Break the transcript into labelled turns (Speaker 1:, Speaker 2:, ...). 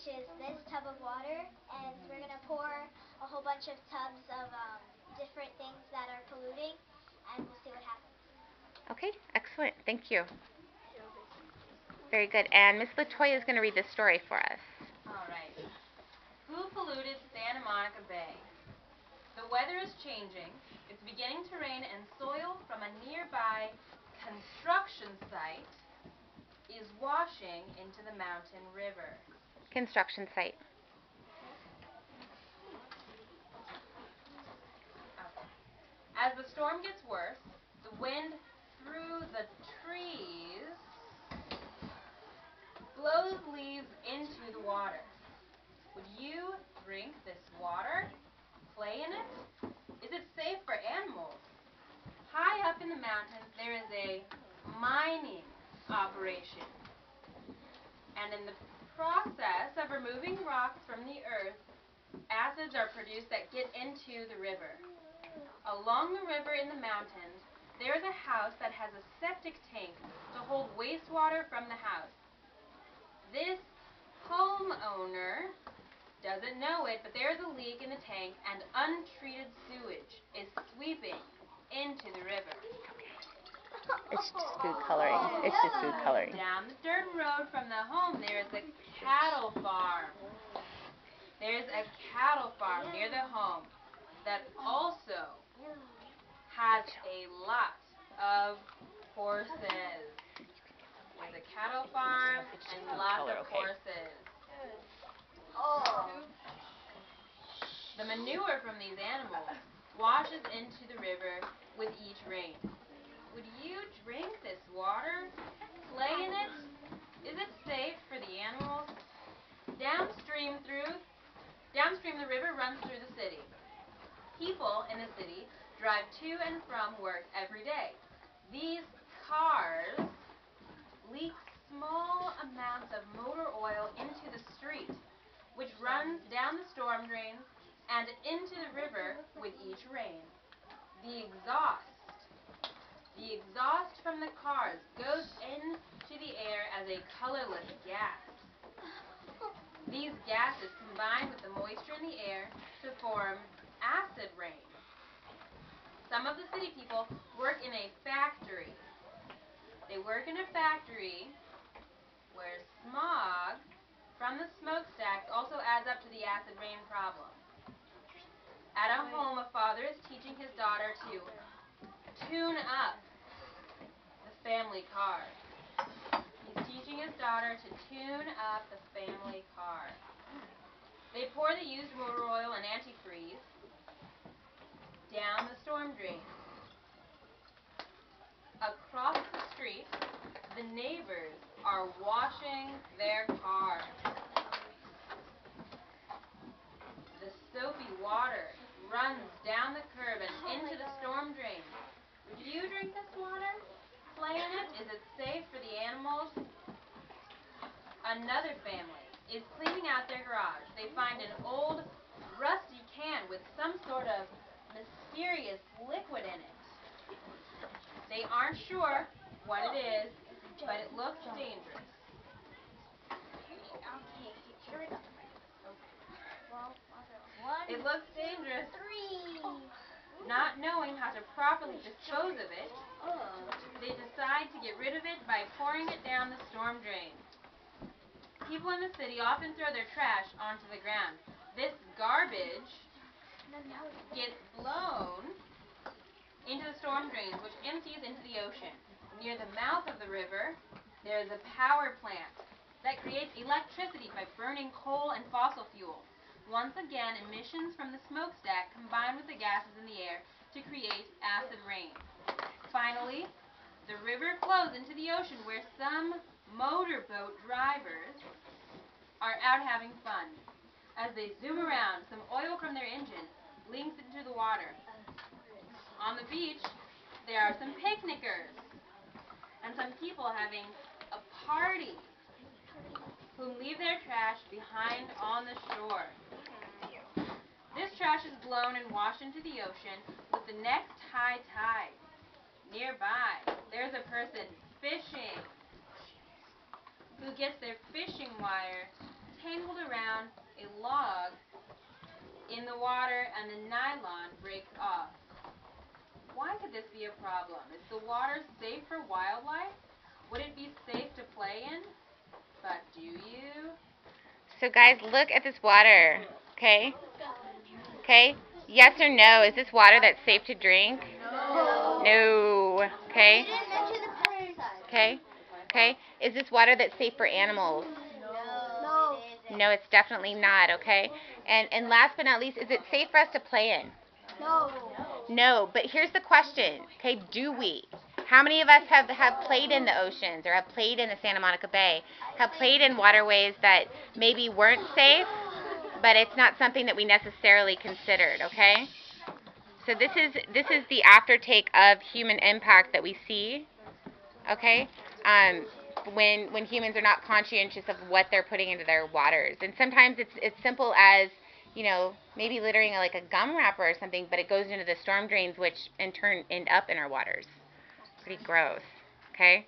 Speaker 1: which is this tub of water, and we're going to pour a whole bunch of tubs of different things that are polluting, and we'll see what happens.
Speaker 2: Okay, excellent. Thank you. Very good. And Miss Latoya is going to read this story for us.
Speaker 3: All right. Who polluted Santa Monica Bay? The weather is changing. It's beginning to rain, and soil from a nearby construction site is washing into the mountain river.
Speaker 2: Construction site.
Speaker 3: Okay. As the storm gets worse, the wind through the trees blows leaves into the water. Would you drink this water? Play in it? Is it safe for animals? High up in the mountains, there is a mining operation. And in the process of removing rocks from the earth, acids are produced that get into the river. Along the river in the mountains, there is a house that has a septic tank to hold wastewater from the house. This homeowner doesn't know it, but there's a leak in the tank and untreated sewage is sweeping into the river.
Speaker 2: It's just food coloring. It's just food coloring.
Speaker 3: Down the dirt road from the home, there is a cattle farm. There's a cattle farm near the home that also has a lot of horses. There's a cattle farm and lots of horses. The manure from these animals washes into the river with each rain. Would you drink this water? Play in it? Is it safe for the animals? Downstream the river runs through the city. People in the city drive to and from work every day. These cars leak small amounts of motor oil into the street, which runs down the storm drains and into the river with each rain. The exhaust from the cars goes into the air as a colorless gas. These gases combine with the moisture in the air to form acid rain. Some of the city people work in a factory. They work in a factory where smog from the smokestacks also adds up to the acid rain problem. At a home, a father is teaching his daughter to tune up the family car. He's teaching his daughter to tune up the family car. They pour the used motor oil and antifreeze down the storm drain. Across the street, the neighbors are washing their cars. The soapy water runs down the curb and into the storm drain. Would you drink this water? Play in it? Is it safe for the animals? Another family is cleaning out their garage. They find an old, rusty can with some sort of mysterious liquid in it. They aren't sure what it is, but it looks dangerous. It looks dangerous. Not knowing how to properly dispose of it, they decide to get rid of it by pouring it down the storm drain. People in the city often throw their trash onto the ground. This garbage gets blown into the storm drains, which empties into the ocean. Near the mouth of the river, there is a power plant that creates electricity by burning coal and fossil fuel. Once again, emissions from the smokestack combine with the gases in the air to create acid rain. Finally, the river flows into the ocean where some motorboat drivers are out having fun. As they zoom around, some oil from their engine leaks into the water. On the beach, there are some picnickers and some people having a party who leave their trash behind on the shore. This trash is blown and washed into the ocean with the next high tide. Nearby, there's a person fishing who gets their fishing wire tangled around a log in the water and the nylon breaks off. Why could this be a problem? Is the water safe for wildlife? Would it be safe to play in? But do you?
Speaker 2: So guys, look at this water, okay? Okay? Yes or no, is this water that's safe to drink?
Speaker 1: No.
Speaker 2: No. Okay?
Speaker 1: You didn't mention the pesticides.
Speaker 2: Okay? Okay? Is this water that's safe for animals?
Speaker 1: No.
Speaker 2: No, it's definitely not, okay? And last but not least, is it safe for us to play in?
Speaker 1: No.
Speaker 2: No, but here's the question, okay, do we? How many of us have played in the oceans or have played in the Santa Monica Bay, have played in waterways that maybe weren't safe, but it's not something that we necessarily considered, okay? So this is the aftertake of human impact that we see, okay? When humans are not conscientious of what they're putting into their waters. And sometimes it's simple as, you know, maybe littering like a gum wrapper or something, but it goes into the storm drains, which in turn end up in our waters. Pretty gross, okay?